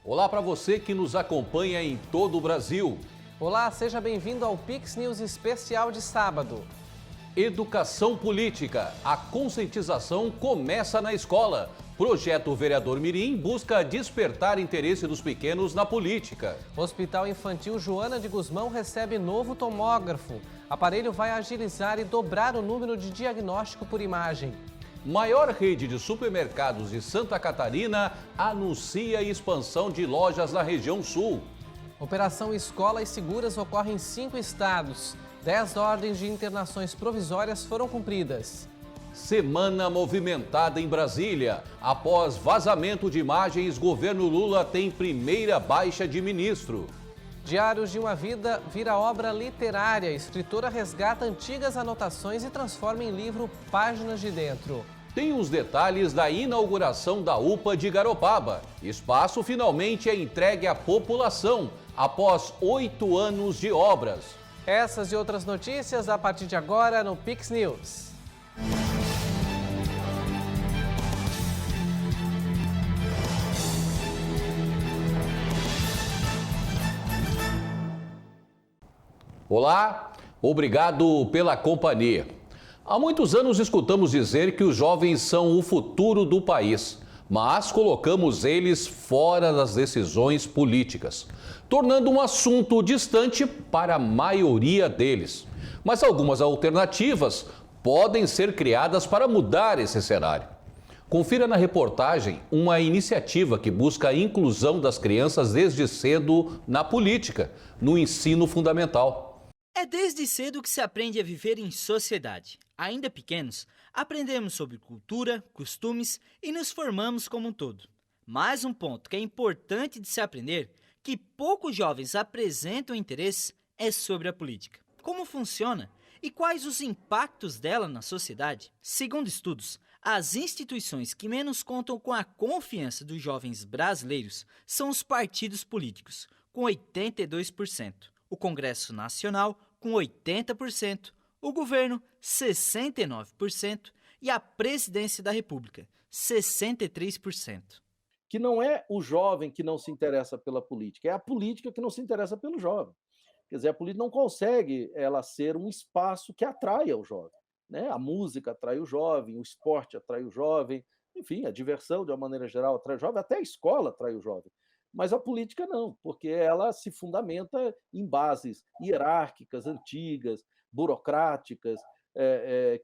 Olá para você que nos acompanha em todo o Brasil. Olá, seja bem-vindo ao Pix News especial de sábado. Educação política. A conscientização começa na escola. Projeto Vereador Mirim busca despertar interesse dos pequenos na política. Hospital Infantil Joana de Guzmão recebe novo tomógrafo. Aparelho vai agilizar e dobrar o número de diagnóstico por imagem. Maior rede de supermercados de Santa Catarina anuncia expansão de lojas na região sul. Operação Escolas Seguras ocorre em 5 estados. 10 ordens de internações provisórias foram cumpridas. Semana movimentada em Brasília. Após vazamento de imagens, governo Lula tem primeira baixa de ministro. Diários de uma Vida vira obra literária. A escritora resgata antigas anotações e transforma em livro Páginas de Dentro. Tem os detalhes da inauguração da UPA de Garopaba. Espaço finalmente é entregue à população após 8 anos de obras. Essas e outras notícias a partir de agora no Pix News. Olá, obrigado pela companhia. Há muitos anos escutamos dizer que os jovens são o futuro do país, mas colocamos eles fora das decisões políticas, tornando um assunto distante para a maioria deles. Mas algumas alternativas podem ser criadas para mudar esse cenário. Confira na reportagem uma iniciativa que busca a inclusão das crianças desde cedo na política, no ensino fundamental. É desde cedo que se aprende a viver em sociedade. Ainda pequenos, aprendemos sobre cultura, costumes e nos formamos como um todo. Mais um ponto que é importante de se aprender, que poucos jovens apresentam interesse, é sobre a política. Como funciona e quais os impactos dela na sociedade? Segundo estudos, as instituições que menos contam com a confiança dos jovens brasileiros são os partidos políticos, com 82%. O Congresso Nacional, com 80%, o governo, 69%, e a Presidência da República, 63%. Que não é o jovem que não se interessa pela política, é a política que não se interessa pelo jovem. Quer dizer, a política não consegue ela ser um espaço que atraia o jovem, né? A música atrai o jovem, o esporte atrai o jovem, enfim, a diversão, de uma maneira geral, atrai o jovem, até a escola atrai o jovem. Mas a política não, porque ela se fundamenta em bases hierárquicas, antigas, burocráticas,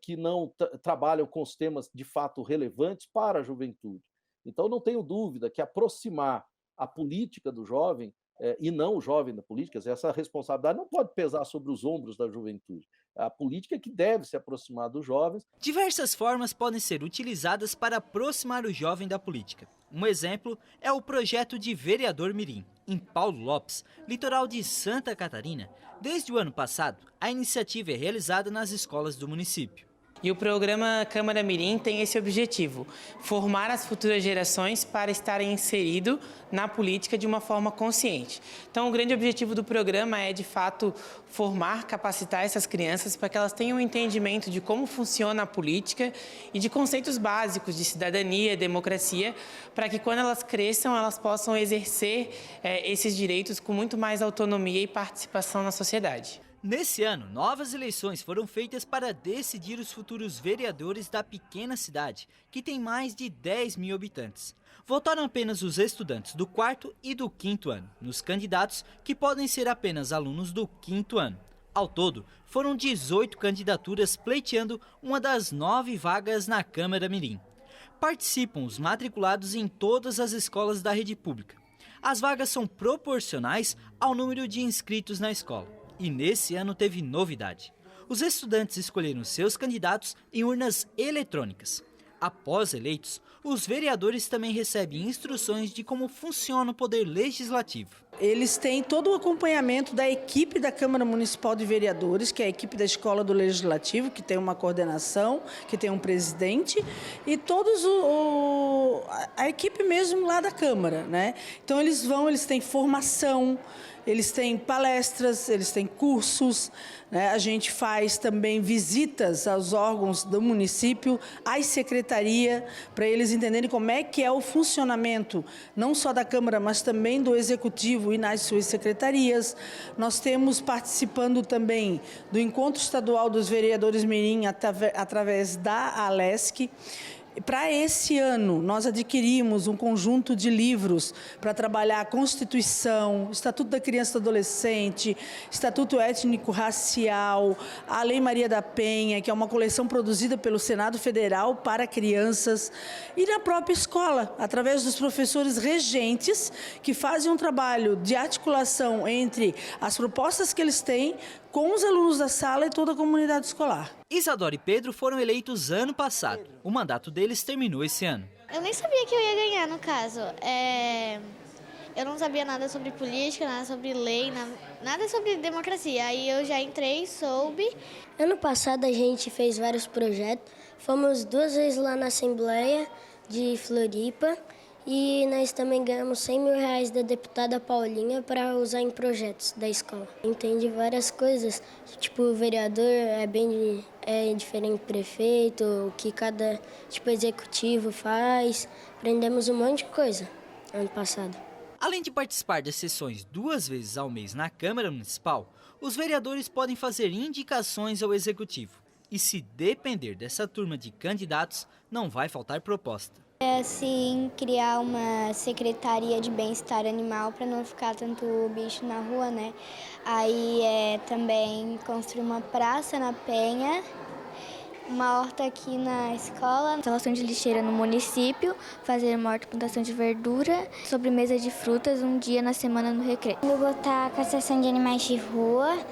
que não trabalham com os temas de fato relevantes para a juventude. Então, não tenho dúvida que aproximar a política do jovem, e não o jovem da política, essa responsabilidade não pode pesar sobre os ombros da juventude. A política é que deve se aproximar dos jovens. Diversas formas podem ser utilizadas para aproximar o jovem da política. Um exemplo é o projeto de Vereador Mirim. Em Paulo Lopes, litoral de Santa Catarina, desde o ano passado, a iniciativa é realizada nas escolas do município. E o programa Câmara Mirim tem esse objetivo, formar as futuras gerações para estarem inseridos na política de uma forma consciente. Então, o grande objetivo do programa é, de fato, formar, capacitar essas crianças para que elas tenham um entendimento de como funciona a política e de conceitos básicos de cidadania, democracia, para que quando elas cresçam, elas possam exercer esses direitos com muito mais autonomia e participação na sociedade. Nesse ano, novas eleições foram feitas para decidir os futuros vereadores da pequena cidade, que tem mais de 10 mil habitantes. Votaram apenas os estudantes do 4º e do 5º ano, nos candidatos que podem ser apenas alunos do 5º ano. Ao todo, foram 18 candidaturas pleiteando uma das 9 vagas na Câmara Mirim. Participam os matriculados em todas as escolas da rede pública. As vagas são proporcionais ao número de inscritos na escola. E nesse ano teve novidade. Os estudantes escolheram seus candidatos em urnas eletrônicas. Após eleitos, os vereadores também recebem instruções de como funciona o poder legislativo. eles têm todo o acompanhamento da equipe da Câmara Municipal de Vereadores, que é a equipe da Escola do Legislativo, que tem uma coordenação, que tem um presidente, e todos a equipe mesmo lá da Câmara, né? Então eles têm formação, eles têm palestras, eles têm cursos, né? A gente faz também visitas aos órgãos do município, às secretarias, para eles entenderem como é que é o funcionamento, não só da Câmara, mas também do Executivo e nas suas secretarias. Nós temos participando também do Encontro Estadual dos Vereadores Mirim, através da Alesc. Para esse ano, nós adquirimos um conjunto de livros para trabalhar a Constituição, Estatuto da Criança e do Adolescente, Estatuto Étnico-Racial, a Lei Maria da Penha, que é uma coleção produzida pelo Senado Federal para crianças, e na própria escola, através dos professores regentes, que fazem um trabalho de articulação entre as propostas que eles têm com os alunos da sala e toda a comunidade escolar. Isadora e Pedro foram eleitos ano passado. O mandato deles terminou esse ano. Eu nem sabia que eu ia ganhar, no caso. Eu não sabia nada sobre política, nada sobre lei, nada sobre democracia. Aí eu já entrei, soube. Ano passado a gente fez vários projetos. Fomos 2 vezes lá na Assembleia de Floripa. E nós também ganhamos R$100.000 da deputada Paulinha para usar em projetos da escola. Entendi várias coisas, tipo o vereador é diferente do prefeito, o que cada executivo faz. Aprendemos um monte de coisa ano passado. Além de participar das sessões 2 vezes ao mês na Câmara Municipal, os vereadores podem fazer indicações ao Executivo. E se depender dessa turma de candidatos, não vai faltar proposta. Assim, criar uma secretaria de bem-estar animal para não ficar tanto bicho na rua, né? Aí também construir uma praça na Penha, uma horta aqui na escola, instalação de lixeira no município, fazer uma horta, plantação de verdura, sobremesa de frutas um dia na semana no recreio. Eu vou botar castração de animais de rua,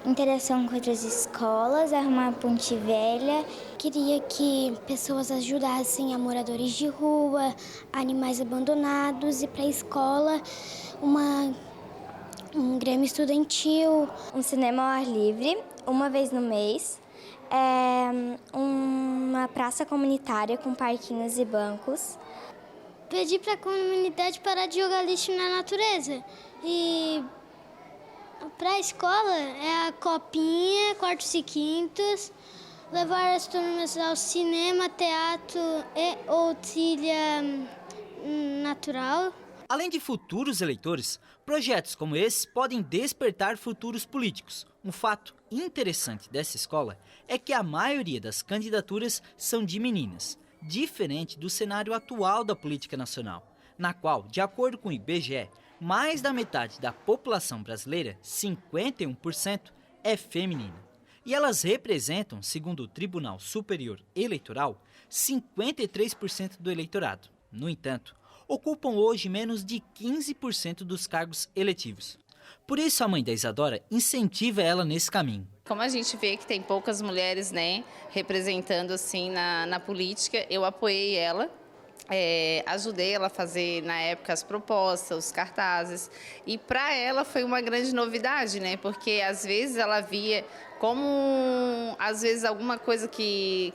interação com outras escolas, arrumar a ponte velha. Queria que pessoas ajudassem a moradores de rua, animais abandonados, e para a escola um grêmio estudantil. Um cinema ao ar livre, uma vez no mês. Uma praça comunitária com parquinhos e bancos. Pedir para a comunidade parar de jogar lixo na natureza. E para a escola é a copinha, quartos e quintos, levar as turmas ao cinema, teatro ou trilha natural. Além de futuros eleitores, projetos como esse podem despertar futuros políticos. Um fato interessante dessa escola é que a maioria das candidaturas são de meninas, diferente do cenário atual da política nacional, na qual, de acordo com o IBGE, mais da metade da população brasileira, 51%, é feminina. E elas representam, segundo o Tribunal Superior Eleitoral, 53% do eleitorado. No entanto, ocupam hoje menos de 15% dos cargos eletivos. Por isso, a mãe da Isadora incentiva ela nesse caminho. Como a gente vê que tem poucas mulheres, né, representando assim na política, eu apoiei ela. Ajudei ela a fazer, na época, as propostas, os cartazes. E para ela foi uma grande novidade, né? Porque às vezes ela via como, às vezes, alguma coisa que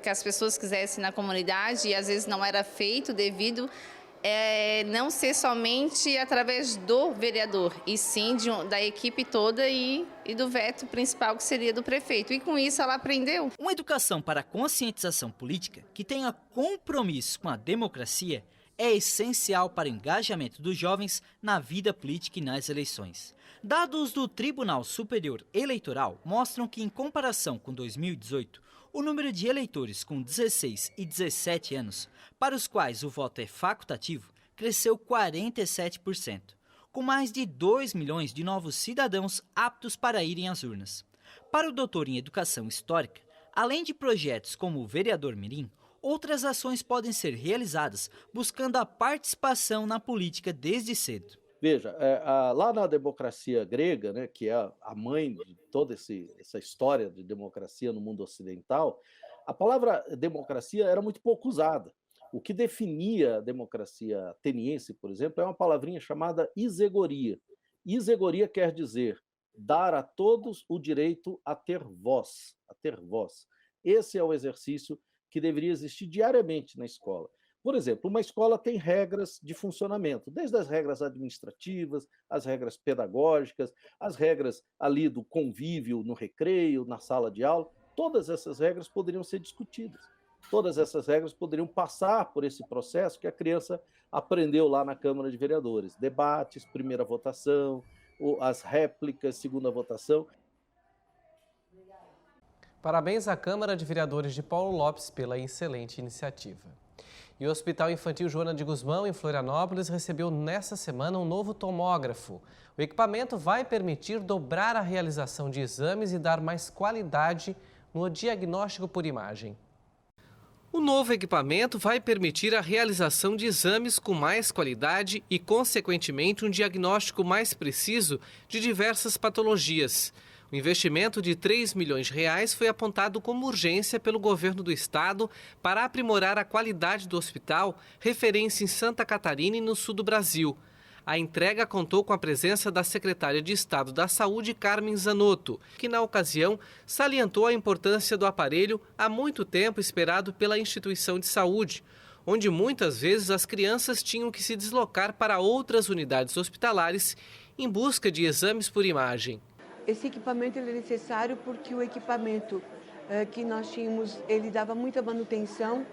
as pessoas quisessem na comunidade e às vezes não era feito devido não ser somente através do vereador, e sim da equipe toda e do veto principal, que seria do prefeito. E com isso ela aprendeu. Uma educação para a conscientização política que tenha compromisso com a democracia é essencial para o engajamento dos jovens na vida política e nas eleições. Dados do Tribunal Superior Eleitoral mostram que, em comparação com 2018, o número de eleitores com 16 e 17 anos, para os quais o voto é facultativo, cresceu 47%, com mais de 2 milhões de novos cidadãos aptos para irem às urnas. Para o doutor em Educação Histórica, além de projetos como o Vereador Mirim, outras ações podem ser realizadas buscando a participação na política desde cedo. Veja, lá na democracia grega, né, que é a mãe de toda essa história de democracia no mundo ocidental, a palavra democracia era muito pouco usada, O que definia a democracia ateniense, por exemplo, é uma palavrinha chamada isegoria. Isegoria quer dizer dar a todos o direito a ter voz, a ter voz. Esse é o exercício que deveria existir diariamente na escola. Por exemplo, uma escola tem regras de funcionamento, desde as regras administrativas, as regras pedagógicas, as regras ali do convívio no recreio, na sala de aula. Todas essas regras poderiam ser discutidas. Todas essas regras poderiam passar por esse processo que a criança aprendeu lá na Câmara de Vereadores. Debates, primeira votação, as réplicas, segunda votação. Parabéns à Câmara de Vereadores de Paulo Lopes pela excelente iniciativa. E o Hospital Infantil Joana de Guzmão, em Florianópolis, recebeu nesta semana um novo tomógrafo. O equipamento vai permitir dobrar a realização de exames e dar mais qualidade no diagnóstico por imagem. O novo equipamento vai permitir a realização de exames com mais qualidade e, consequentemente, um diagnóstico mais preciso de diversas patologias. O investimento de R$ 3 milhões foi apontado como urgência pelo governo do estado para aprimorar a qualidade do hospital, referência em Santa Catarina e no sul do Brasil. A entrega contou com a presença da secretária de Estado da Saúde, Carmen Zanotto, que na ocasião salientou a importância do aparelho há muito tempo esperado pela instituição de saúde, onde muitas vezes as crianças tinham que se deslocar para outras unidades hospitalares em busca de exames por imagem. Esse equipamento ele é necessário porque o equipamento que nós tínhamos, ele dava muita manutenção,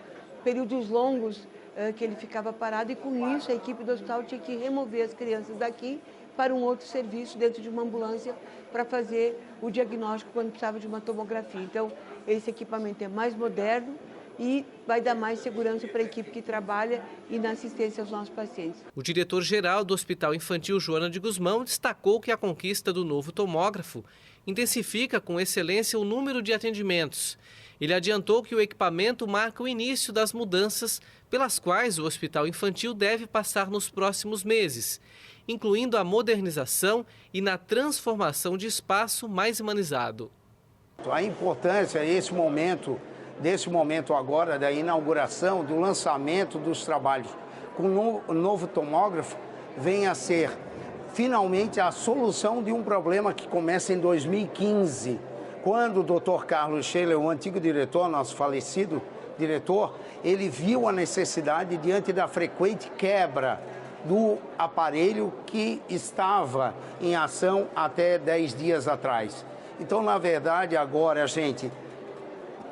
períodos longos que ele ficava parado, e com isso a equipe do hospital tinha que remover as crianças daqui para um outro serviço dentro de uma ambulância para fazer o diagnóstico quando precisava de uma tomografia. Então, esse equipamento é mais moderno e vai dar mais segurança para a equipe que trabalha e na assistência aos nossos pacientes. O diretor-geral do Hospital Infantil Joana de Guzmão destacou que a conquista do novo tomógrafo intensifica com excelência o número de atendimentos. Ele adiantou que o equipamento marca o início das mudanças pelas quais o Hospital Infantil deve passar nos próximos meses, incluindo a modernização e na transformação de espaço mais humanizado. A importância desse momento agora da inauguração, do lançamento dos trabalhos com o novo tomógrafo, vem a ser finalmente a solução de um problema que começa em 2015, quando o Dr. Carlos Scheller, o antigo diretor, nosso falecido diretor, ele viu a necessidade diante da frequente quebra do aparelho que estava em ação até 10 dias atrás. Então, na verdade, agora a gente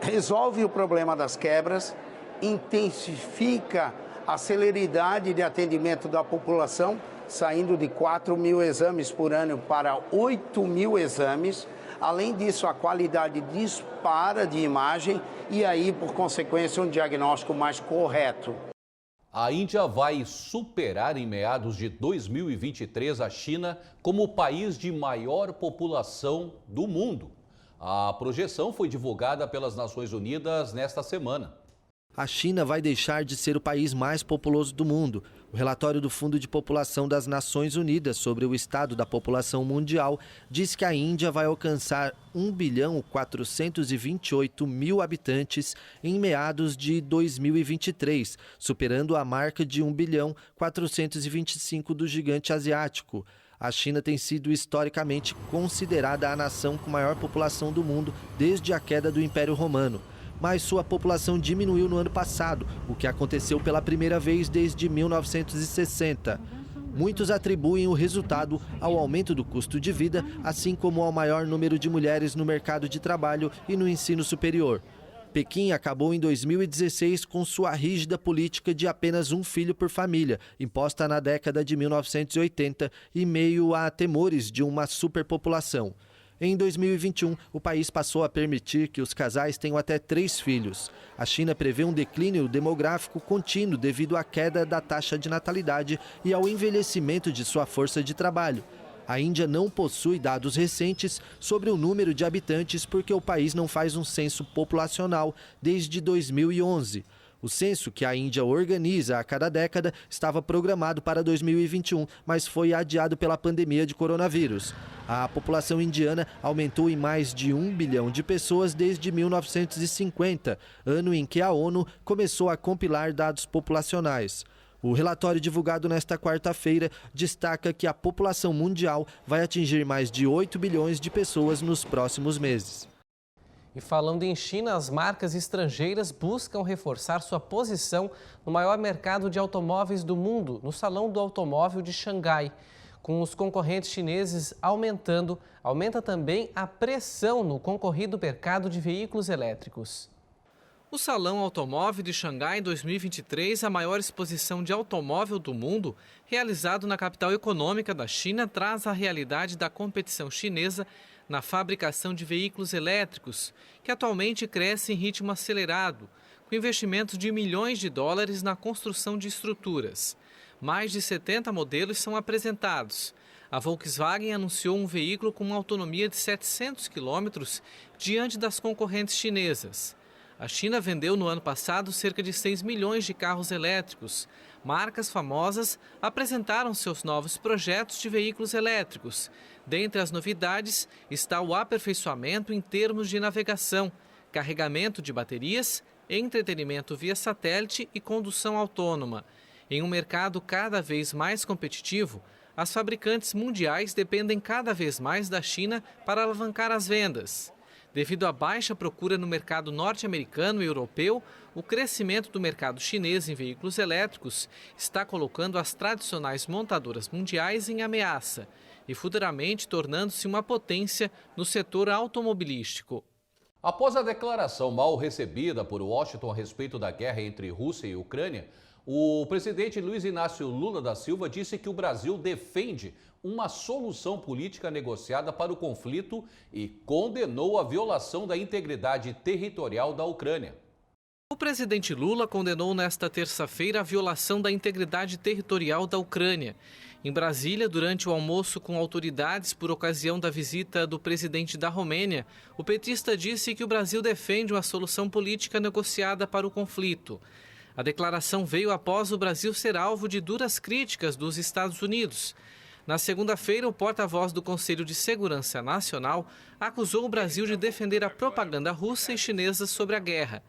resolve o problema das quebras, intensifica a celeridade de atendimento da população, saindo de 4 mil exames por ano para 8 mil exames. Além disso, a qualidade dispara de imagem e aí, por consequência, um diagnóstico mais correto. A Índia vai superar em meados de 2023 a China como o país de maior população do mundo. A projeção foi divulgada pelas Nações Unidas nesta semana. A China vai deixar de ser o país mais populoso do mundo. O relatório do Fundo de População das Nações Unidas sobre o estado da população mundial diz que a Índia vai alcançar 1.428.000 habitantes em meados de 2023, superando a marca de 1.425 do gigante asiático. A China tem sido historicamente considerada a nação com maior população do mundo desde a queda do Império Romano. Mas sua população diminuiu no ano passado, o que aconteceu pela primeira vez desde 1960. Muitos atribuem o resultado ao aumento do custo de vida, assim como ao maior número de mulheres no mercado de trabalho e no ensino superior. Pequim acabou em 2016 com sua rígida política de apenas um filho por família, imposta na década de 1980, em meio a temores de uma superpopulação. Em 2021, o país passou a permitir que os casais tenham até 3 filhos. A China prevê um declínio demográfico contínuo devido à queda da taxa de natalidade e ao envelhecimento de sua força de trabalho. A Índia não possui dados recentes sobre o número de habitantes porque o país não faz um censo populacional desde 2011. O censo, que a Índia organiza a cada década, estava programado para 2021, mas foi adiado pela pandemia de coronavírus. A população indiana aumentou em mais de 1 bilhão de pessoas desde 1950, ano em que a ONU começou a compilar dados populacionais. O relatório divulgado nesta quarta-feira destaca que a população mundial vai atingir mais de 8 bilhões de pessoas nos próximos meses. E falando em China, as marcas estrangeiras buscam reforçar sua posição no maior mercado de automóveis do mundo, no Salão do Automóvel de Xangai. Com os concorrentes chineses aumentando, aumenta também a pressão no concorrido mercado de veículos elétricos. O Salão Automóvel de Xangai 2023, a maior exposição de automóvel do mundo, realizado na capital econômica da China, traz a realidade da competição chinesa na fabricação de veículos elétricos, que atualmente cresce em ritmo acelerado, com investimentos de milhões de dólares na construção de estruturas. Mais de 70 modelos são apresentados. A Volkswagen anunciou um veículo com uma autonomia de 700 quilômetros diante das concorrentes chinesas. A China vendeu no ano passado cerca de 6 milhões de carros elétricos. Marcas famosas apresentaram seus novos projetos de veículos elétricos. Dentre as novidades está o aperfeiçoamento em termos de navegação, carregamento de baterias, entretenimento via satélite e condução autônoma. Em um mercado cada vez mais competitivo, as fabricantes mundiais dependem cada vez mais da China para alavancar as vendas. Devido à baixa procura no mercado norte-americano e europeu, o crescimento do mercado chinês em veículos elétricos está colocando as tradicionais montadoras mundiais em ameaça e futuramente tornando-se uma potência no setor automobilístico. Após a declaração mal recebida por Washington a respeito da guerra entre Rússia e Ucrânia, o presidente Luiz Inácio Lula da Silva disse que o Brasil defende uma solução política negociada para o conflito e condenou a violação da integridade territorial da Ucrânia. O presidente Lula condenou nesta terça-feira a violação da integridade territorial da Ucrânia. Em Brasília, durante o almoço com autoridades por ocasião da visita do presidente da Romênia, o petista disse que o Brasil defende uma solução política negociada para o conflito. A declaração veio após o Brasil ser alvo de duras críticas dos Estados Unidos. Na segunda-feira, o porta-voz do Conselho de Segurança Nacional acusou o Brasil de defender a propaganda russa e chinesa sobre a guerra.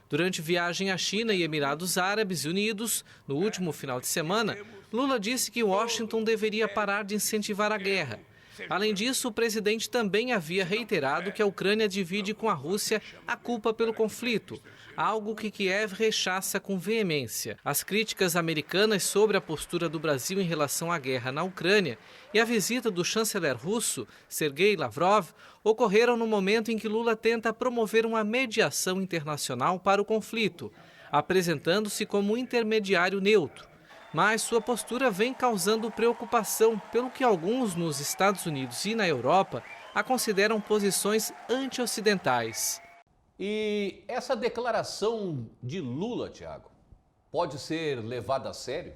Durante viagem à China e Emirados Árabes Unidos, no último final de semana, Lula disse que Washington deveria parar de incentivar a guerra. Além disso, o presidente também havia reiterado que a Ucrânia divide com a Rússia a culpa pelo conflito, algo que Kiev rechaça com veemência. As críticas americanas sobre a postura do Brasil em relação à guerra na Ucrânia e a visita do chanceler russo, Sergei Lavrov, ocorreram no momento em que Lula tenta promover uma mediação internacional para o conflito, apresentando-se como intermediário neutro. Mas sua postura vem causando preocupação, pelo que alguns nos Estados Unidos e na Europa a consideram posições anti-ocidentais. E essa declaração de Lula, Tiago, pode ser levada a sério?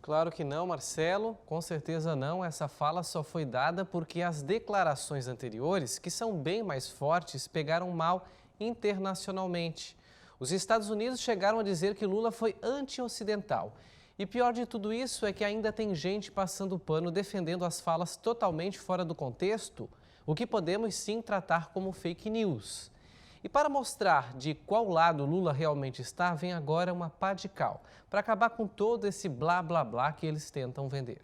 Claro que não, Marcelo, com certeza não. Essa fala só foi dada porque as declarações anteriores, que são bem mais fortes, pegaram mal internacionalmente. Os Estados Unidos chegaram a dizer que Lula foi anti-ocidental. E pior de tudo isso é que ainda tem gente passando pano defendendo as falas totalmente fora do contexto, o que podemos sim tratar como fake news. E para mostrar de qual lado Lula realmente está, vem agora uma pá de cal, para acabar com todo esse blá blá blá que eles tentam vender.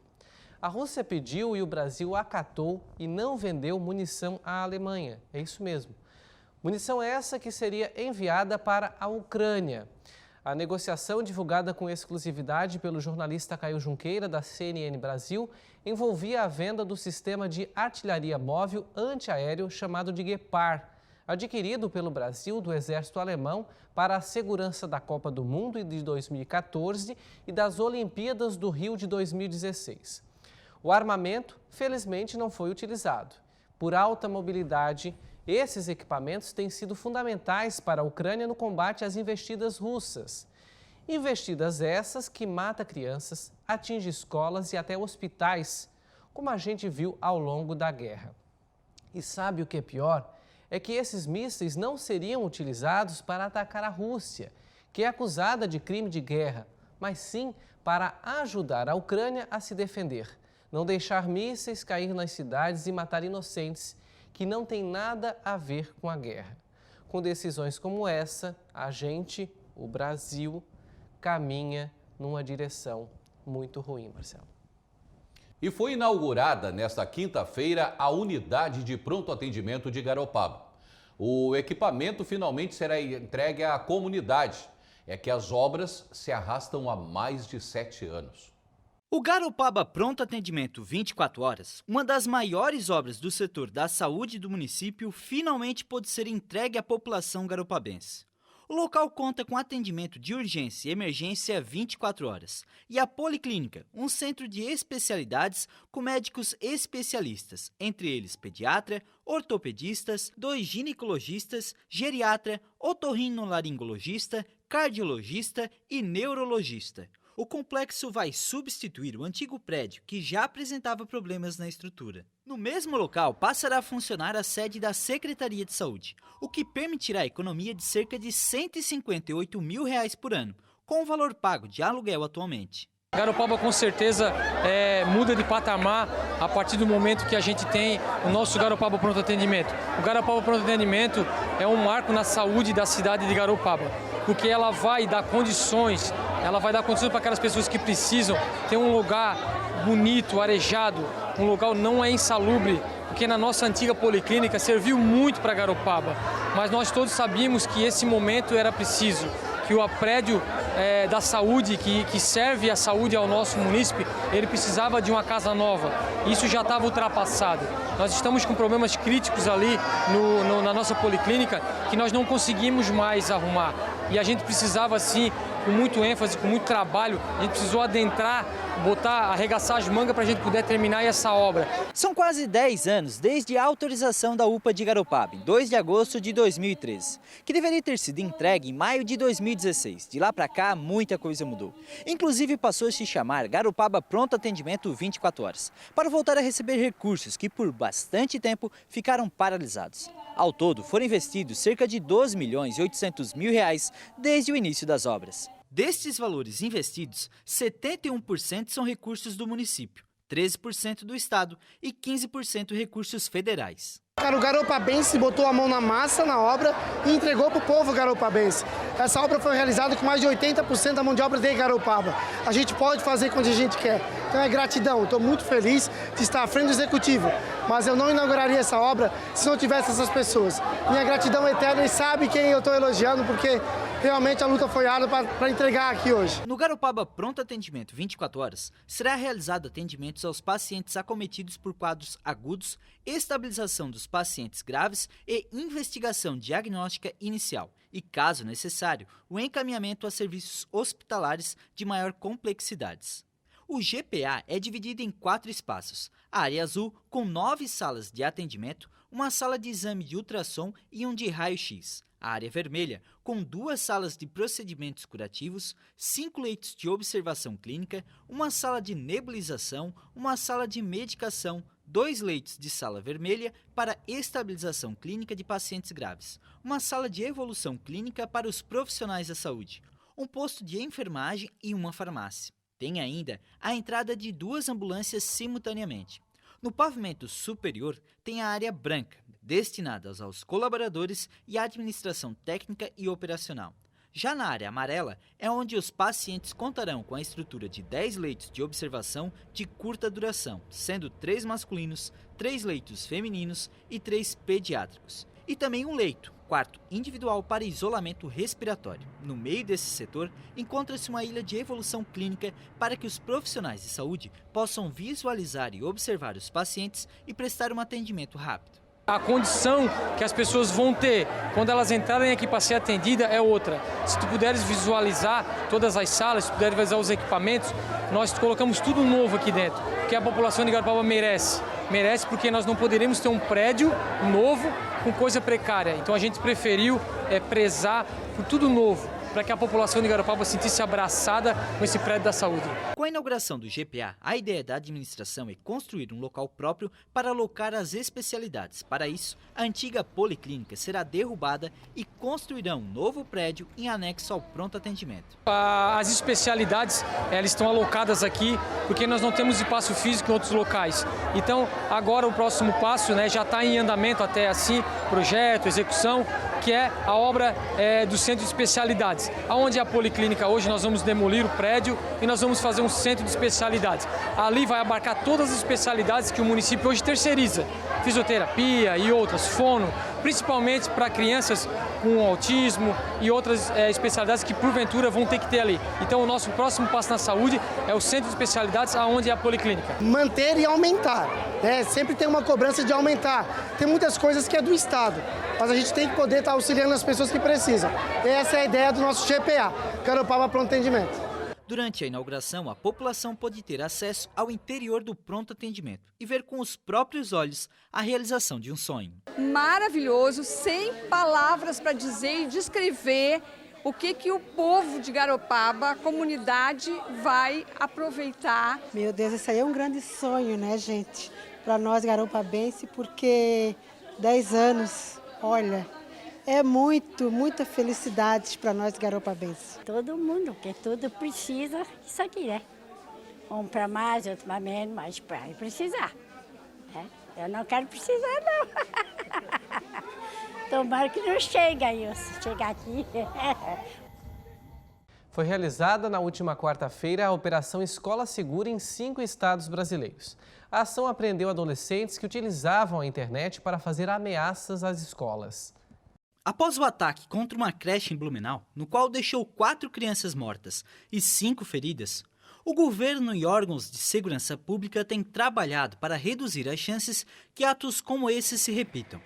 A Rússia pediu e o Brasil acatou e não vendeu munição à Alemanha, é isso mesmo. Munição essa que seria enviada para a Ucrânia. A negociação, divulgada com exclusividade pelo jornalista Caio Junqueira, da CNN Brasil, envolvia a venda do sistema de artilharia móvel antiaéreo chamado de Gepard, adquirido pelo Brasil do Exército Alemão para a segurança da Copa do Mundo de 2014 e das Olimpíadas do Rio de 2016. O armamento, felizmente, não foi utilizado. Por alta mobilidade, esses equipamentos têm sido fundamentais para a Ucrânia no combate às investidas russas. Investidas essas que matam crianças, atingem escolas e até hospitais, como a gente viu ao longo da guerra. E sabe o que é pior? É que esses mísseis não seriam utilizados para atacar a Rússia, que é acusada de crime de guerra, mas sim para ajudar a Ucrânia a se defender, não deixar mísseis cair nas cidades e matar inocentes que não têm nada a ver com a guerra. Com decisões como essa, a gente, o Brasil, caminha numa direção muito ruim, Marcelo. E foi inaugurada nesta quinta-feira a unidade de pronto atendimento de Garopaba. O equipamento finalmente será entregue à comunidade. É que as obras se arrastam há mais de 7 anos. O Garopaba Pronto Atendimento 24 Horas, uma das maiores obras do setor da saúde do município, finalmente pôde ser entregue à população garopabense. O local conta com atendimento de urgência e emergência 24 horas e a Policlínica, um centro de especialidades com médicos especialistas, entre eles pediatra, ortopedistas, 2 ginecologistas, geriatra, otorrinolaringologista, cardiologista e neurologista. O complexo vai substituir o antigo prédio que já apresentava problemas na estrutura. No mesmo local passará a funcionar a sede da Secretaria de Saúde, o que permitirá a economia de cerca de R$ 158 mil por ano, com o valor pago de aluguel atualmente. Garopaba com certeza muda de patamar a partir do momento que a gente tem o nosso Garopaba Pronto Atendimento. O Garopaba Pronto Atendimento é um marco na saúde da cidade de Garopaba, porque ela vai dar condições para aquelas pessoas que precisam ter um lugar bonito, arejado, um lugar não é insalubre, porque na nossa antiga policlínica serviu muito para Garopaba, mas nós todos sabíamos que esse momento era preciso, que o prédio da saúde, que serve a saúde ao nosso munícipe, ele precisava de uma casa nova. Isso já estava ultrapassado. Nós estamos com problemas críticos ali na nossa policlínica que nós não conseguimos mais arrumar. E a gente precisava, assim, com muito ênfase, com muito trabalho, a gente precisou adentrar, arregaçar as mangas para a gente poder terminar essa obra. São quase 10 anos desde a autorização da UPA de Garopaba, em 2 de agosto de 2013, que deveria ter sido entregue em maio de 2016. De lá para cá, muita coisa mudou. Inclusive, passou a se chamar Garopaba Pronto Atendimento 24 Horas, para voltar a receber recursos que, por bastante tempo, ficaram paralisados. Ao todo, foram investidos cerca de R$ 12.800.000 desde o início das obras. Destes valores investidos, 71% são recursos do município, 13% do estado e 15% recursos federais. Cara, o garopabense botou a mão na massa na obra e entregou para o povo garopabense. Essa obra foi realizada com mais de 80% da mão de obra de Garopaba. A gente pode fazer quando a gente quer. Então é gratidão. Estou muito feliz de estar à frente do executivo. Mas eu não inauguraria essa obra se não tivesse essas pessoas. Minha gratidão é eterna e sabe quem eu estou elogiando, porque realmente a luta foi árdua para entregar aqui hoje. No Garopaba Pronto Atendimento 24 Horas, será realizado atendimentos aos pacientes acometidos por quadros agudos, estabilização dos pacientes graves e investigação diagnóstica inicial. E, caso necessário, o encaminhamento a serviços hospitalares de maior complexidade. O GPA é dividido em 4 espaços. A área azul, com 9 salas de atendimento, uma sala de exame de ultrassom e um de raio-x. A área vermelha, com 2 salas de procedimentos curativos, 5 leitos de observação clínica, uma sala de nebulização, uma sala de medicação, 2 leitos de sala vermelha para estabilização clínica de pacientes graves, uma sala de evolução clínica para os profissionais da saúde, um posto de enfermagem e uma farmácia. Tem ainda a entrada de 2 ambulâncias simultaneamente. No pavimento superior tem a área branca, destinada aos colaboradores e à administração técnica e operacional. Já na área amarela é onde os pacientes contarão com a estrutura de 10 leitos de observação de curta duração, sendo 3 masculinos, 3 leitos femininos e 3 pediátricos. E também um leito, quarto individual para isolamento respiratório. No meio desse setor encontra-se uma ilha de evolução clínica para que os profissionais de saúde possam visualizar e observar os pacientes e prestar um atendimento rápido. A condição que as pessoas vão ter quando elas entrarem aqui para ser atendida é outra. Se tu puderes visualizar todas as salas, se puderes visualizar os equipamentos, nós colocamos tudo novo aqui dentro, que a população de Garopaba merece. Merece porque nós não poderíamos ter um prédio novo com coisa precária. Então a gente preferiu prezar por tudo novo. para que a população de Garopaba se sentisse abraçada com esse prédio da saúde. Com a inauguração do GPA, a ideia da administração é construir um local próprio para alocar as especialidades. Para isso, a antiga policlínica será derrubada e construirão um novo prédio em anexo ao pronto atendimento. As especialidades, elas estão alocadas aqui porque nós não temos espaço físico em outros locais. Então, agora o próximo passo, né, já está em andamento até assim, projeto, execução, que é a obra do centro de especialidades. Onde é a policlínica hoje, nós vamos demolir o prédio e nós vamos fazer um centro de especialidades. Ali vai abarcar todas as especialidades que o município hoje terceiriza. Fisioterapia e outras, fono, principalmente para crianças com autismo e outras especialidades que porventura vão ter que ter ali. Então o nosso próximo passo na saúde é o centro de especialidades, aonde é a policlínica. Manter e aumentar, né? Sempre tem uma cobrança de aumentar. Tem muitas coisas que é do Estado, mas a gente tem que poder estar auxiliando as pessoas que precisam. Essa é a ideia do nosso GPA, Garopaba Pronto Atendimento. Durante a inauguração, a população pôde ter acesso ao interior do pronto atendimento e ver com os próprios olhos a realização de um sonho. Maravilhoso, sem palavras para dizer e descrever o que o povo de Garopaba, a comunidade, vai aproveitar. Meu Deus, esse aí é um grande sonho, né, gente? Para nós garopabenses, porque 10 anos, olha... É muita felicidade para nós garopabenses. Todo mundo, porque tudo precisa isso aqui, né? Um para mais, outro para menos, mas para precisar. Né? Eu não quero precisar, não. Tomara que não chegue aí, se chegar aqui. Foi realizada na última quarta-feira a Operação Escola Segura em 5 estados brasileiros. A ação apreendeu adolescentes que utilizavam a internet para fazer ameaças às escolas. Após o ataque contra uma creche em Blumenau, no qual deixou 4 crianças mortas e 5 feridas, o governo e órgãos de segurança pública têm trabalhado para reduzir as chances que atos como esse se repitam.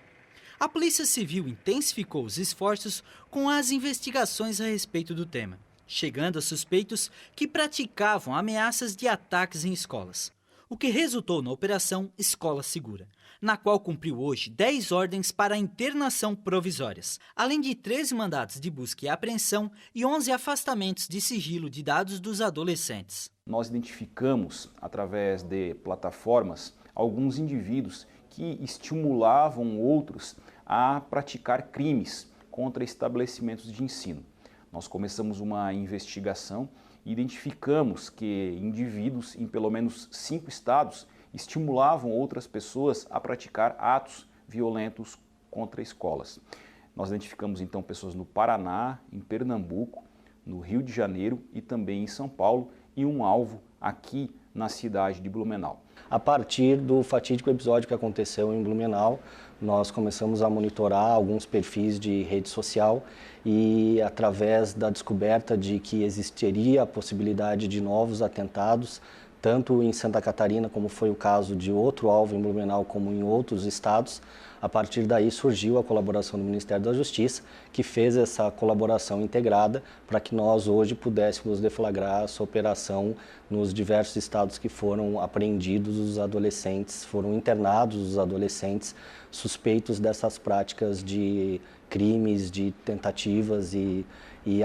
A Polícia Civil intensificou os esforços com as investigações a respeito do tema, chegando a suspeitos que praticavam ameaças de ataques em escolas, o que resultou na Operação Escola Segura, na qual cumpriu hoje 10 ordens para internação provisórias, além de 13 mandados de busca e apreensão e 11 afastamentos de sigilo de dados dos adolescentes. Nós identificamos, através de plataformas, alguns indivíduos que estimulavam outros a praticar crimes contra estabelecimentos de ensino. Nós começamos uma investigação e identificamos que indivíduos em pelo menos 5 estados estimulavam outras pessoas a praticar atos violentos contra escolas. Nós identificamos então pessoas no Paraná, em Pernambuco, no Rio de Janeiro e também em São Paulo e um alvo aqui na cidade de Blumenau. A partir do fatídico episódio que aconteceu em Blumenau, nós começamos a monitorar alguns perfis de rede social e através da descoberta de que existiria a possibilidade de novos atentados, tanto em Santa Catarina, como foi o caso de outro alvo em Blumenau, como em outros estados. A partir daí surgiu a colaboração do Ministério da Justiça, que fez essa colaboração integrada para que nós hoje pudéssemos deflagrar essa operação nos diversos estados que foram apreendidos os adolescentes, foram internados os adolescentes suspeitos dessas práticas de crimes, de tentativas e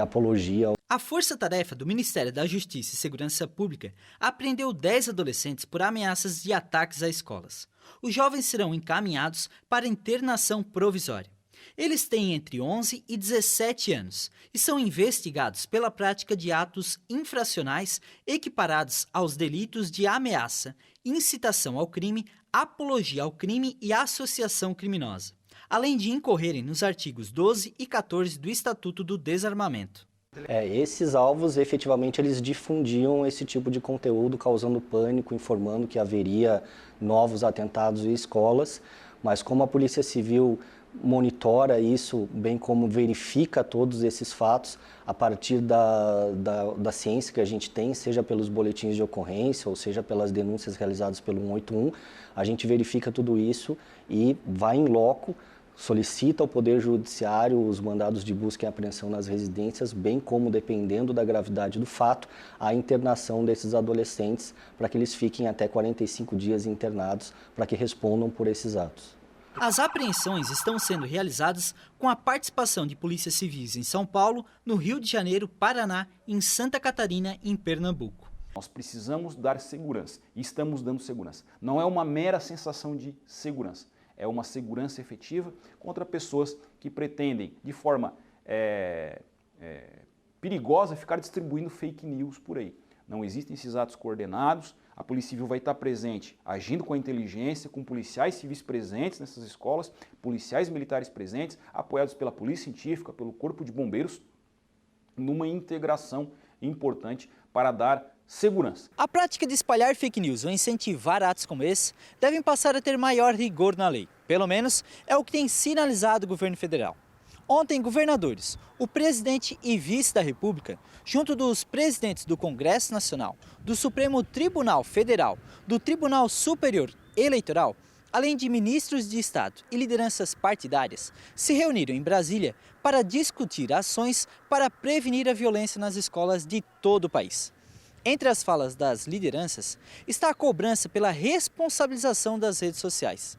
apologia. A força-tarefa do Ministério da Justiça e Segurança Pública apreendeu 10 adolescentes por ameaças de ataques a escolas. Os jovens serão encaminhados para internação provisória. Eles têm entre 11 e 17 anos e são investigados pela prática de atos infracionais equiparados aos delitos de ameaça, incitação ao crime, apologia ao crime e associação criminosa, além de incorrerem nos artigos 12 e 14 do Estatuto do Desarmamento. Esses alvos, efetivamente, eles difundiam esse tipo de conteúdo, causando pânico, informando que haveria novos atentados em escolas, mas como a Polícia Civil monitora isso, bem como verifica todos esses fatos, a partir da ciência que a gente tem, seja pelos boletins de ocorrência, ou seja pelas denúncias realizadas pelo 181, a gente verifica tudo isso e vai em loco, solicita ao Poder Judiciário os mandados de busca e apreensão nas residências, bem como, dependendo da gravidade do fato, a internação desses adolescentes para que eles fiquem até 45 dias internados para que respondam por esses atos. As apreensões estão sendo realizadas com a participação de polícias civis em São Paulo, no Rio de Janeiro, Paraná, em Santa Catarina e em Pernambuco. Nós precisamos dar segurança e estamos dando segurança. Não é uma mera sensação de segurança, é uma segurança efetiva contra pessoas que pretendem, de forma perigosa, ficar distribuindo fake news por aí. Não existem esses atos coordenados, a Polícia Civil vai estar presente, agindo com a inteligência, com policiais civis presentes nessas escolas, policiais militares presentes, apoiados pela Polícia Científica, pelo Corpo de Bombeiros, numa integração importante para dar segurança. A prática de espalhar fake news ou incentivar atos como esse devem passar a ter maior rigor na lei. Pelo menos é o que tem sinalizado o governo federal. Ontem, governadores, o presidente e vice da República, junto dos presidentes do Congresso Nacional, do Supremo Tribunal Federal, do Tribunal Superior Eleitoral, além de ministros de Estado e lideranças partidárias, se reuniram em Brasília para discutir ações para prevenir a violência nas escolas de todo o país. Entre as falas das lideranças está a cobrança pela responsabilização das redes sociais.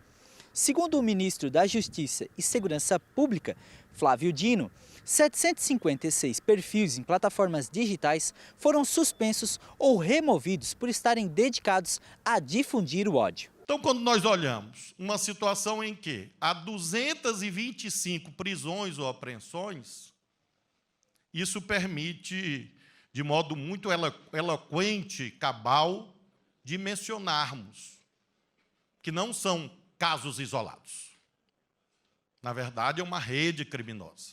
Segundo o ministro da Justiça e Segurança Pública, Flávio Dino, 756 perfis em plataformas digitais foram suspensos ou removidos por estarem dedicados a difundir o ódio. Então, quando nós olhamos uma situação em que há 225 prisões ou apreensões, isso permite, de modo muito eloquente, cabal, dimensionarmos que não são casos isolados. Na verdade, é uma rede criminosa.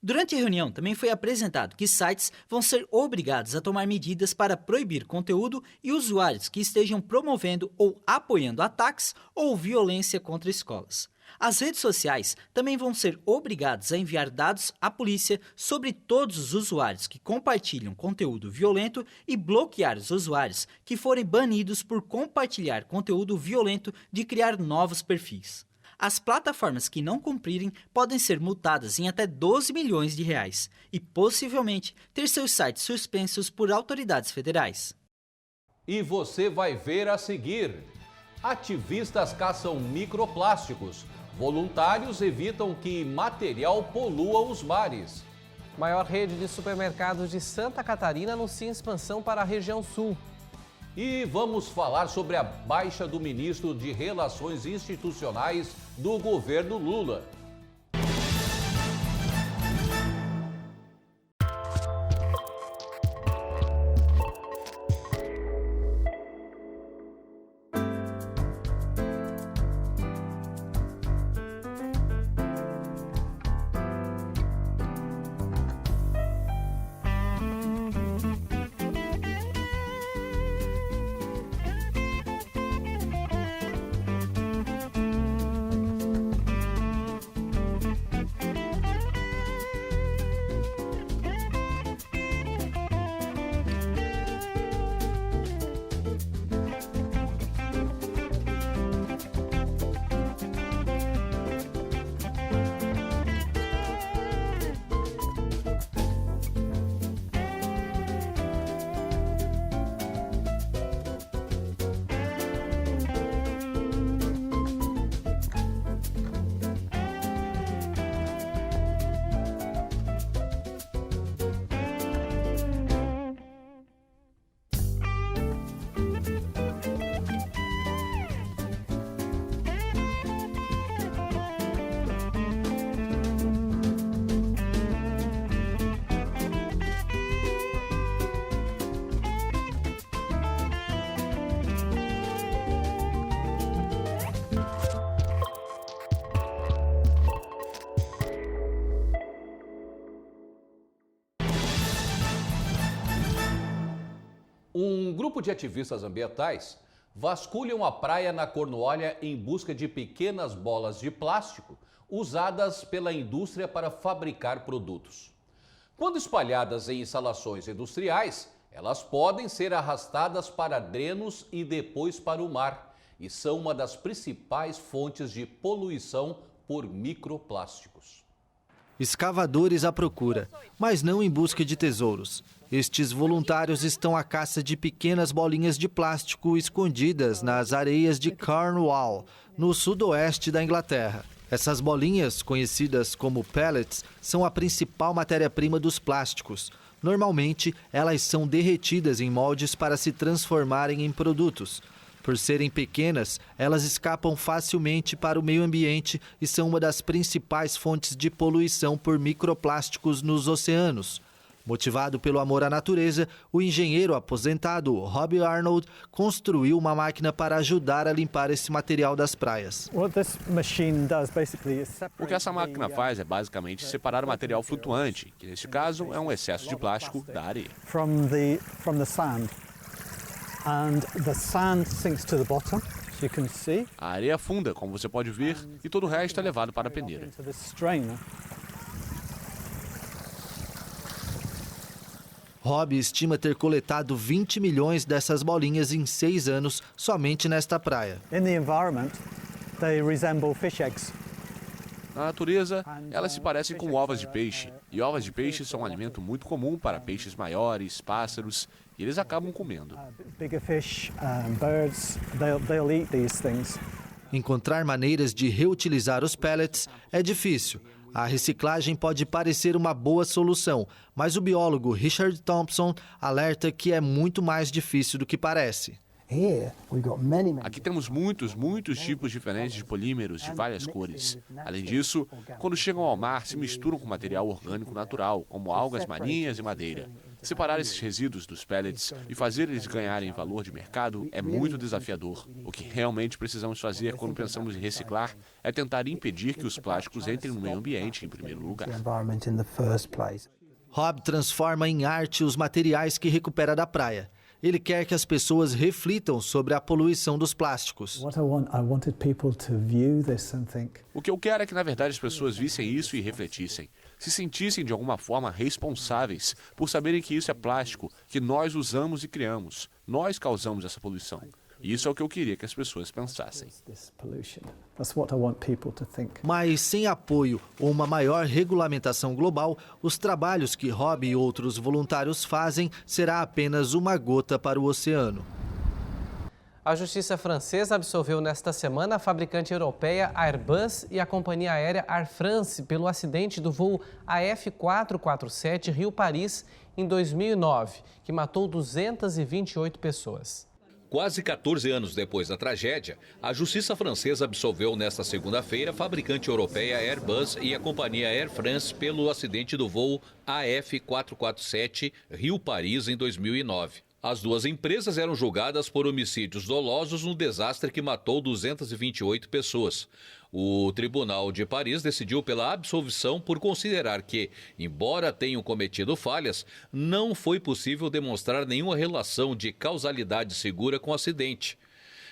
Durante a reunião, também foi apresentado que sites vão ser obrigados a tomar medidas para proibir conteúdo e usuários que estejam promovendo ou apoiando ataques ou violência contra escolas. As redes sociais também vão ser obrigadas a enviar dados à polícia sobre todos os usuários que compartilham conteúdo violento e bloquear os usuários que forem banidos por compartilhar conteúdo violento de criar novos perfis. As plataformas que não cumprirem podem ser multadas em até 12 milhões de reais e, possivelmente, ter seus sites suspensos por autoridades federais. E você vai ver a seguir. Ativistas caçam microplásticos. Voluntários evitam que material polua os mares. Maior rede de supermercados de Santa Catarina anuncia expansão para a região sul. E vamos falar sobre a baixa do ministro de Relações Institucionais do governo Lula. Um grupo de ativistas ambientais vasculham a praia na Cornualha em busca de pequenas bolas de plástico usadas pela indústria para fabricar produtos. Quando espalhadas em instalações industriais, elas podem ser arrastadas para drenos e depois para o mar e são uma das principais fontes de poluição por microplásticos. Escavadores à procura, mas não em busca de tesouros. Estes voluntários estão à caça de pequenas bolinhas de plástico escondidas nas areias de Cornwall, no sudoeste da Inglaterra. Essas bolinhas, conhecidas como pellets, são a principal matéria-prima dos plásticos. Normalmente, elas são derretidas em moldes para se transformarem em produtos. Por serem pequenas, elas escapam facilmente para o meio ambiente e são uma das principais fontes de poluição por microplásticos nos oceanos. Motivado pelo amor à natureza, o engenheiro aposentado Robbie Arnold construiu uma máquina para ajudar a limpar esse material das praias. O que essa máquina faz é basicamente separar o material flutuante, que neste caso é um excesso de plástico da areia. A areia afunda, como você pode ver, e todo o resto é levado para a peneira. Robbie estima ter coletado 20 milhões dessas bolinhas em 6 anos somente nesta praia. Na natureza, elas se parecem com ovas de peixe. E ovas de peixe são um alimento muito comum para peixes maiores, pássaros, e eles acabam comendo. Encontrar maneiras de reutilizar os pellets é difícil. A reciclagem pode parecer uma boa solução, mas o biólogo Richard Thompson alerta que é muito mais difícil do que parece. Aqui temos muitos tipos diferentes de polímeros de várias cores. Além disso, quando chegam ao mar, se misturam com material orgânico natural, como algas marinhas e madeira. Separar esses resíduos dos pellets e fazer eles ganharem valor de mercado é muito desafiador. O que realmente precisamos fazer quando pensamos em reciclar é tentar impedir que os plásticos entrem no meio ambiente em primeiro lugar. Rob transforma em arte os materiais que recupera da praia. Ele quer que as pessoas reflitam sobre a poluição dos plásticos. O que eu quero é que, na verdade, as pessoas vissem isso e refletissem. Se sentissem de alguma forma responsáveis por saberem que isso é plástico, que nós usamos e criamos. Nós causamos essa poluição. E isso é o que eu queria que as pessoas pensassem. Mas sem apoio ou uma maior regulamentação global, os trabalhos que Rob e outros voluntários fazem será apenas uma gota para o oceano. A justiça francesa absolveu nesta semana a fabricante europeia Airbus e a companhia aérea Air France pelo acidente do voo AF447 Rio-Paris em 2009, que matou 228 pessoas. Quase 14 anos depois da tragédia, a justiça francesa absolveu nesta segunda-feira a fabricante europeia Airbus e a companhia Air France pelo acidente do voo AF447 Rio-Paris em 2009. As duas empresas eram julgadas por homicídios dolosos no desastre que matou 228 pessoas. O Tribunal de Paris decidiu pela absolvição por considerar que, embora tenham cometido falhas, não foi possível demonstrar nenhuma relação de causalidade segura com o acidente.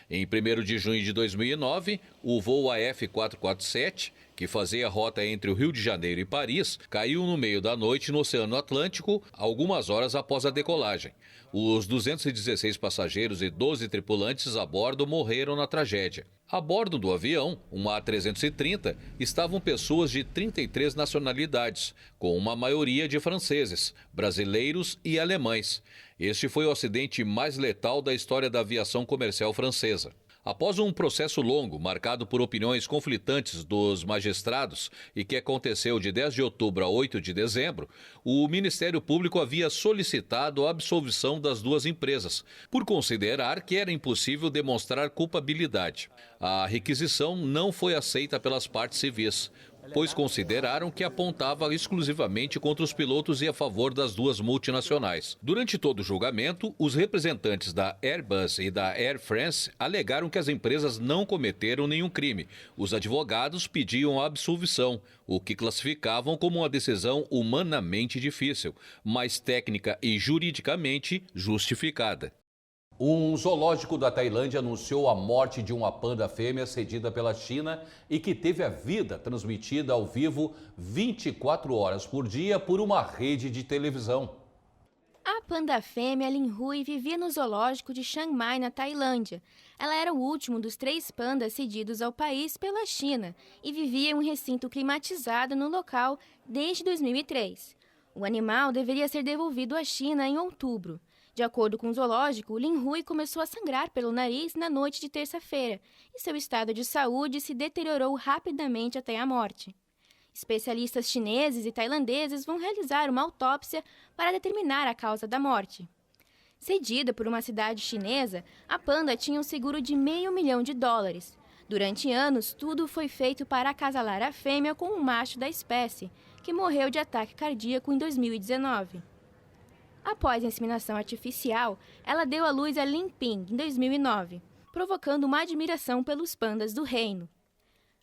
Em 1º de junho de 2009, o voo AF447, que fazia a rota entre o Rio de Janeiro e Paris, caiu no meio da noite no Oceano Atlântico, algumas horas após a decolagem. Os 216 passageiros e 12 tripulantes a bordo morreram na tragédia. A bordo do avião, uma A330, estavam pessoas de 33 nacionalidades, com uma maioria de franceses, brasileiros e alemães. Este foi o acidente mais letal da história da aviação comercial francesa. Após um processo longo, marcado por opiniões conflitantes dos magistrados e que aconteceu de 10 de outubro a 8 de dezembro, o Ministério Público havia solicitado a absolvição das duas empresas, por considerar que era impossível demonstrar culpabilidade. A requisição não foi aceita pelas partes civis, pois consideraram que apontava exclusivamente contra os pilotos e a favor das duas multinacionais. Durante todo o julgamento, os representantes da Airbus e da Air France alegaram que as empresas não cometeram nenhum crime. Os advogados pediam a absolvição, o que classificavam como uma decisão humanamente difícil, mas técnica e juridicamente justificada. Um zoológico da Tailândia anunciou a morte de uma panda fêmea cedida pela China e que teve a vida transmitida ao vivo 24 horas por dia por uma rede de televisão. A panda fêmea Lin Hui vivia no zoológico de Chiang Mai, na Tailândia. Ela era o último dos 3 pandas cedidos ao país pela China e vivia em um recinto climatizado no local desde 2003. O animal deveria ser devolvido à China em outubro. De acordo com o zoológico, Lin Hui começou a sangrar pelo nariz na noite de terça-feira e seu estado de saúde se deteriorou rapidamente até a morte. Especialistas chineses e tailandeses vão realizar uma autópsia para determinar a causa da morte. Cedida por uma cidade chinesa, a panda tinha um seguro de $500 mil. Durante anos, tudo foi feito para acasalar a fêmea com um macho da espécie, que morreu de ataque cardíaco em 2019. Após a inseminação artificial, ela deu à luz a Lin Ping em 2009, provocando uma admiração pelos pandas do reino.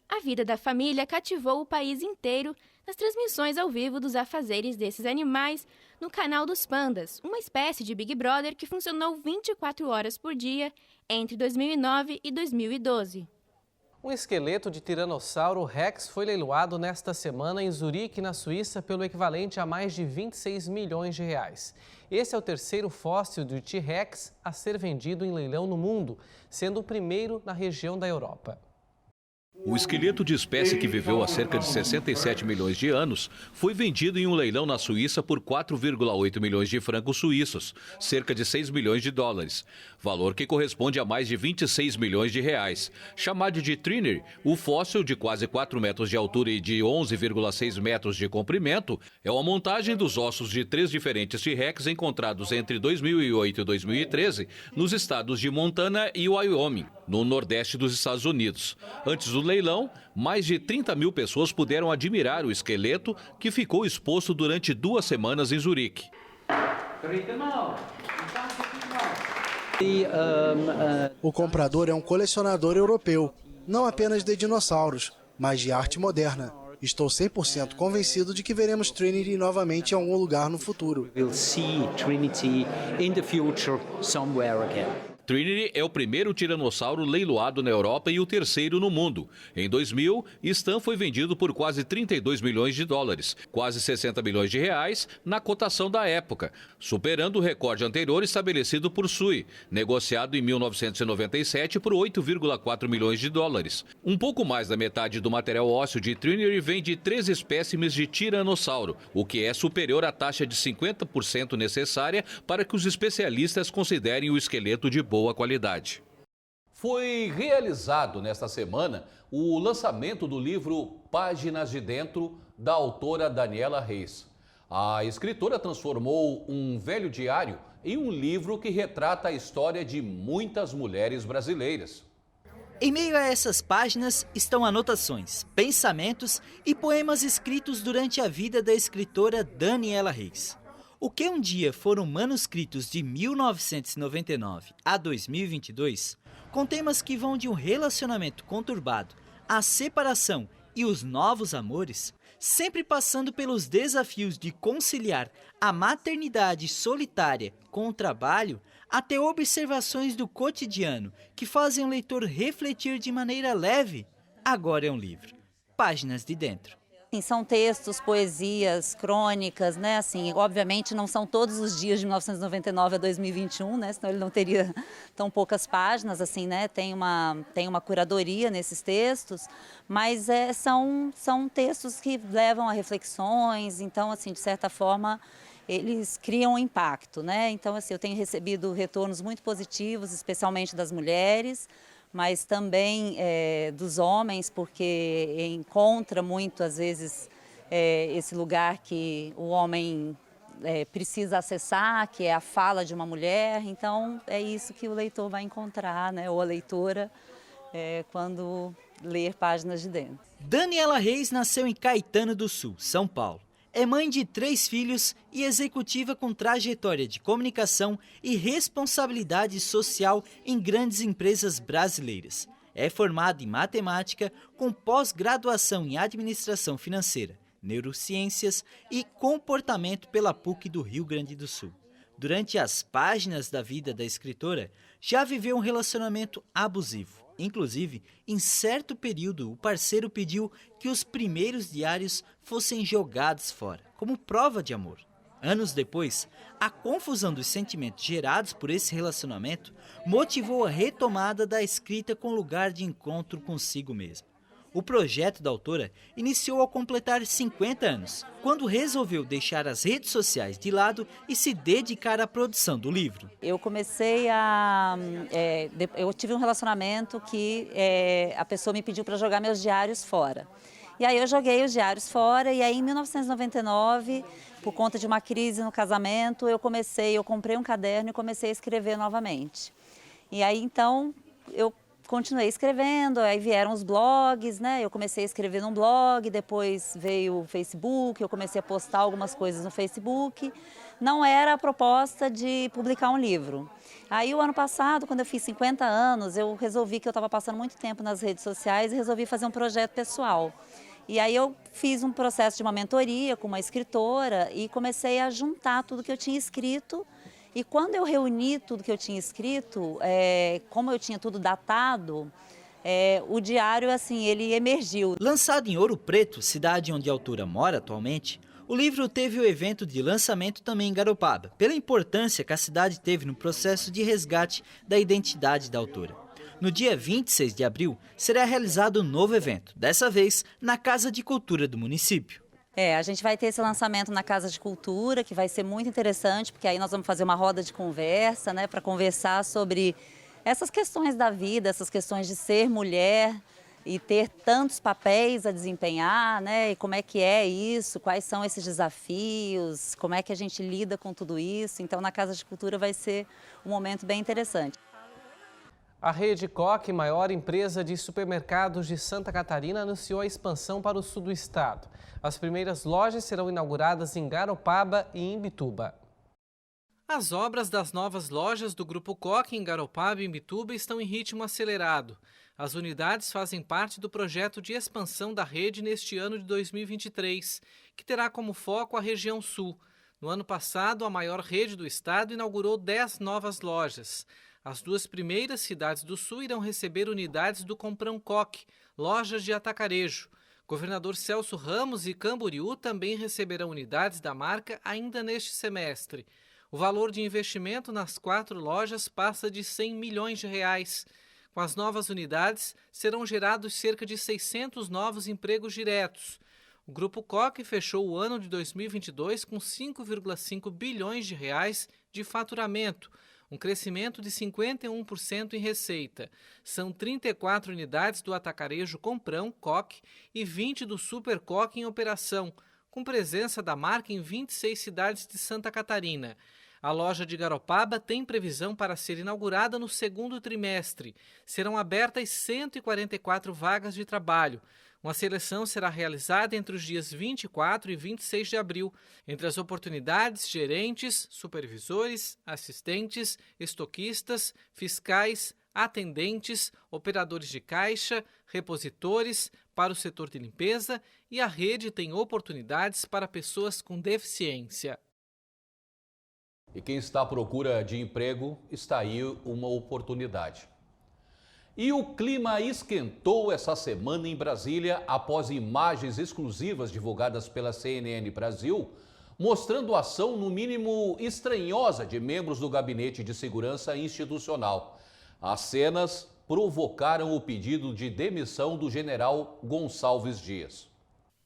A vida da família cativou o país inteiro nas transmissões ao vivo dos afazeres desses animais no canal dos Pandas, uma espécie de Big Brother que funcionou 24 horas por dia entre 2009 e 2012. Um esqueleto de Tiranossauro Rex foi leiloado nesta semana em Zurique, na Suíça, pelo equivalente a mais de 26 milhões de reais. Esse é o terceiro fóssil do T-Rex a ser vendido em leilão no mundo, sendo o primeiro na região da Europa. O esqueleto de espécie que viveu há cerca de 67 milhões de anos foi vendido em um leilão na Suíça por 4,8 milhões de francos suíços, cerca de 6 milhões de dólares, valor que corresponde a mais de 26 milhões de reais. Chamado de Trinity, o fóssil de quase 4 metros de altura e de 11,6 metros de comprimento é uma montagem dos ossos de 3 diferentes T-Rex encontrados entre 2008 e 2013 nos estados de Montana e Wyoming, no nordeste dos Estados Unidos. Antes do leilão, mais de 30 mil pessoas puderam admirar o esqueleto, que ficou exposto durante 2 semanas em Zurique. O comprador é um colecionador europeu, não apenas de dinossauros, mas de arte moderna. Estou 100% convencido de que veremos Trinity novamente em algum lugar no futuro. Trinity é o primeiro tiranossauro leiloado na Europa e o terceiro no mundo. Em 2000, Stan foi vendido por quase 32 milhões de dólares, quase 60 milhões de reais na cotação da época, superando o recorde anterior estabelecido por Sui, negociado em 1997 por 8,4 milhões de dólares. Um pouco mais da metade do material ósseo de Trinity vem de 3 espécimes de tiranossauro, o que é superior à taxa de 50% necessária para que os especialistas considerem o esqueleto de boa qualidade. Foi realizado nesta semana o lançamento do livro Páginas de Dentro, da autora Daniela Reis. A escritora transformou um velho diário em um livro que retrata a história de muitas mulheres brasileiras. Em meio a essas páginas estão anotações, pensamentos e poemas escritos durante a vida da escritora Daniela Reis. O que um dia foram manuscritos de 1999 a 2022, com temas que vão de um relacionamento conturbado à separação e os novos amores, sempre passando pelos desafios de conciliar a maternidade solitária com o trabalho, até observações do cotidiano que fazem o leitor refletir de maneira leve, agora é um livro. Páginas de Dentro. São textos, poesias, crônicas, né? Assim, obviamente não são todos os dias de 1999 a 2021, né? Senão ele não teria tão poucas páginas, assim, né? Tem uma curadoria nesses textos, mas são textos que levam a reflexões, então, assim, de certa forma, eles criam um impacto, né? Então, assim, eu tenho recebido retornos muito positivos, especialmente das mulheres, mas também dos homens, porque encontra muito, às vezes, esse lugar que o homem precisa acessar, que é a fala de uma mulher. Então, é isso que o leitor vai encontrar, né, ou a leitora, quando ler Páginas de Dentro. Daniela Reis nasceu em Caetano do Sul, São Paulo. É mãe de 3 filhos e executiva com trajetória de comunicação e responsabilidade social em grandes empresas brasileiras. É formada em matemática com pós-graduação em administração financeira, neurociências e comportamento pela PUC do Rio Grande do Sul. Durante as páginas da vida da escritora, já viveu um relacionamento abusivo. Inclusive, em certo período, o parceiro pediu que os primeiros diários fossem jogados fora, como prova de amor. Anos depois, a confusão dos sentimentos gerados por esse relacionamento motivou a retomada da escrita com lugar de encontro consigo mesma. O projeto da autora iniciou ao completar 50 anos, quando resolveu deixar as redes sociais de lado e se dedicar à produção do livro. Eu comecei eu tive um relacionamento que a pessoa me pediu para jogar meus diários fora. E aí eu joguei os diários fora e aí em 1999, por conta de uma crise no casamento, eu comprei um caderno e comecei a escrever novamente. E aí então eu continuei escrevendo, aí vieram os blogs, né? Eu comecei a escrever num blog, depois veio o Facebook, eu comecei a postar algumas coisas no Facebook. Não era a proposta de publicar um livro. Aí o ano passado, quando eu fiz 50 anos, eu resolvi que eu estava passando muito tempo nas redes sociais e resolvi fazer um projeto pessoal. E aí eu fiz um processo de uma mentoria com uma escritora e comecei a juntar tudo que eu tinha escrito. E quando eu reuni tudo que eu tinha escrito, como eu tinha tudo datado, o diário, assim, ele emergiu. Lançado em Ouro Preto, cidade onde a autora mora atualmente, o livro teve o evento de lançamento também em Garopaba, pela importância que a cidade teve no processo de resgate da identidade da autora. No dia 26 de abril, será realizado um novo evento, dessa vez na Casa de Cultura do município. A gente vai ter esse lançamento na Casa de Cultura, que vai ser muito interessante, porque aí nós vamos fazer uma roda de conversa, né, para conversar sobre essas questões da vida, essas questões de ser mulher e ter tantos papéis a desempenhar, né, e como é que é isso, quais são esses desafios, como é que a gente lida com tudo isso. Então, na Casa de Cultura vai ser um momento bem interessante. A Rede Coque, maior empresa de supermercados de Santa Catarina, anunciou a expansão para o sul do estado. As primeiras lojas serão inauguradas em Garopaba e em Imbituba. As obras das novas lojas do Grupo Coque em Garopaba e Imbituba estão em ritmo acelerado. As unidades fazem parte do projeto de expansão da rede neste ano de 2023, que terá como foco a região sul. No ano passado, a maior rede do estado inaugurou 10 novas lojas. As duas primeiras cidades do sul irão receber unidades do Comprão Coque, lojas de atacarejo. Governador Celso Ramos e Camboriú também receberão unidades da marca ainda neste semestre. O valor de investimento nas 4 lojas passa de R$100 milhões. Com as novas unidades, serão gerados cerca de 600 novos empregos diretos. O Grupo Coque fechou o ano de 2022 com R$5,5 bilhões de faturamento, um crescimento de 51% em receita. São 34 unidades do atacarejo Comprão Coque e 20 do Super Coque em operação, com presença da marca em 26 cidades de Santa Catarina. A loja de Garopaba tem previsão para ser inaugurada no segundo trimestre. Serão abertas 144 vagas de trabalho. Uma seleção será realizada entre os dias 24 e 26 de abril. Entre as oportunidades, gerentes, supervisores, assistentes, estoquistas, fiscais, atendentes, operadores de caixa, repositores, para o setor de limpeza, e a rede tem oportunidades para pessoas com deficiência. E quem está à procura de emprego, está aí uma oportunidade. E o clima esquentou essa semana em Brasília após imagens exclusivas divulgadas pela CNN Brasil, mostrando a ação no mínimo estranhosa de membros do Gabinete de Segurança Institucional. As cenas provocaram o pedido de demissão do general Gonçalves Dias.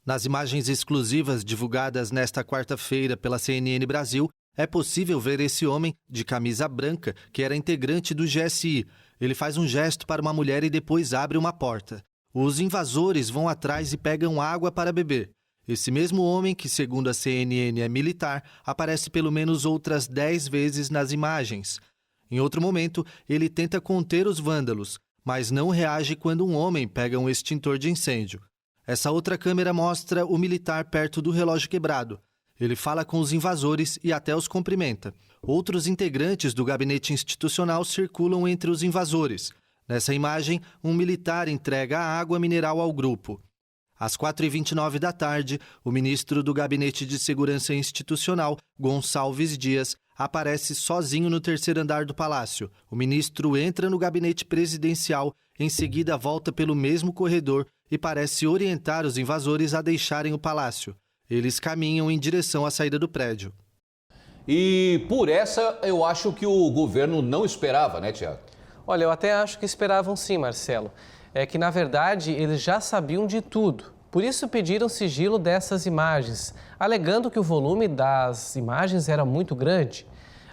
Nas imagens exclusivas divulgadas nesta quarta-feira pela CNN Brasil, é possível ver esse homem de camisa branca, que era integrante do GSI. Ele faz um gesto para uma mulher e depois abre uma porta. Os invasores vão atrás e pegam água para beber. Esse mesmo homem, que segundo a CNN é militar, aparece pelo menos outras 10 vezes nas imagens. Em outro momento, ele tenta conter os vândalos, mas não reage quando um homem pega um extintor de incêndio. Essa outra câmera mostra o militar perto do relógio quebrado. Ele fala com os invasores e até os cumprimenta. Outros integrantes do gabinete institucional circulam entre os invasores. Nessa imagem, um militar entrega a água mineral ao grupo. Às 4h29 da tarde, o ministro do Gabinete de Segurança Institucional, Gonçalves Dias, aparece sozinho no terceiro andar do palácio. O ministro entra no gabinete presidencial, em seguida volta pelo mesmo corredor e parece orientar os invasores a deixarem o palácio. Eles caminham em direção à saída do prédio. E por essa, eu acho que o governo não esperava, né, Tiago? Olha, eu até acho que esperavam sim, Marcelo. é que, na verdade, eles já sabiam de tudo. Por isso pediram sigilo dessas imagens, alegando que o volume das imagens era muito grande.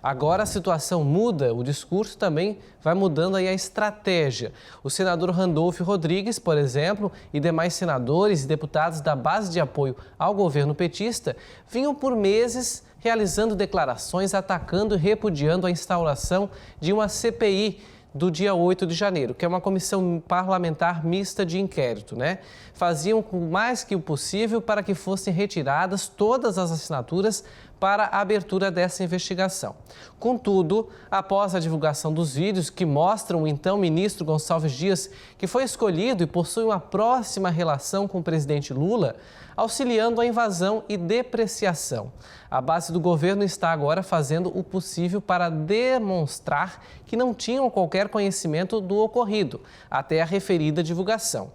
Agora a situação muda, o discurso também vai mudando aí a estratégia. O senador Randolfo Rodrigues, por exemplo, e demais senadores e deputados da base de apoio ao governo petista vinham por meses realizando declarações atacando e repudiando a instauração de uma CPI do dia 8 de janeiro, que é uma comissão parlamentar mista de inquérito, né? Faziam o mais que o possível para que fossem retiradas todas as assinaturas para a abertura dessa investigação. Contudo, após a divulgação dos vídeos que mostram o então ministro Gonçalves Dias, que foi escolhido e possui uma próxima relação com o presidente Lula, auxiliando a invasão e depreciação. A base do governo está agora fazendo o possível para demonstrar que não tinham qualquer conhecimento do ocorrido, até a referida divulgação.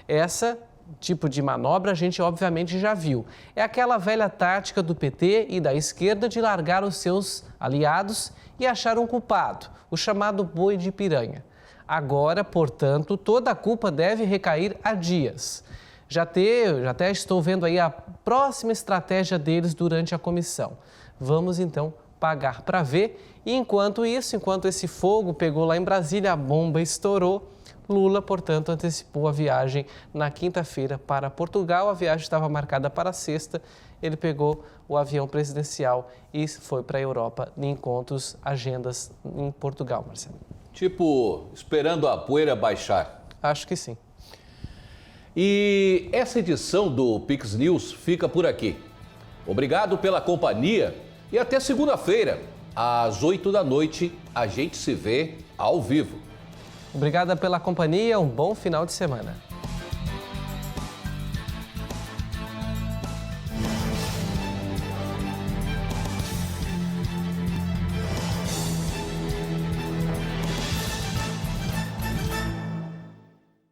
Essa tipo de manobra a gente obviamente já viu. É aquela velha tática do PT e da esquerda de largar os seus aliados e achar um culpado, o chamado boi de piranha. Agora, portanto, toda a culpa deve recair a Dias. Já até estou vendo aí a próxima estratégia deles durante a comissão. Vamos então pagar para ver. E enquanto esse fogo pegou lá em Brasília, a bomba estourou. Lula, portanto, antecipou a viagem na quinta-feira para Portugal. A viagem estava marcada para sexta. Ele pegou o avião presidencial e foi para a Europa em encontros, agendas em Portugal, Marcelo. Tipo, esperando a poeira baixar. Acho que sim. E essa edição do Pix News fica por aqui. Obrigado pela companhia e até segunda-feira, às 8 da noite, a gente se vê ao vivo. Obrigada pela companhia, um bom final de semana.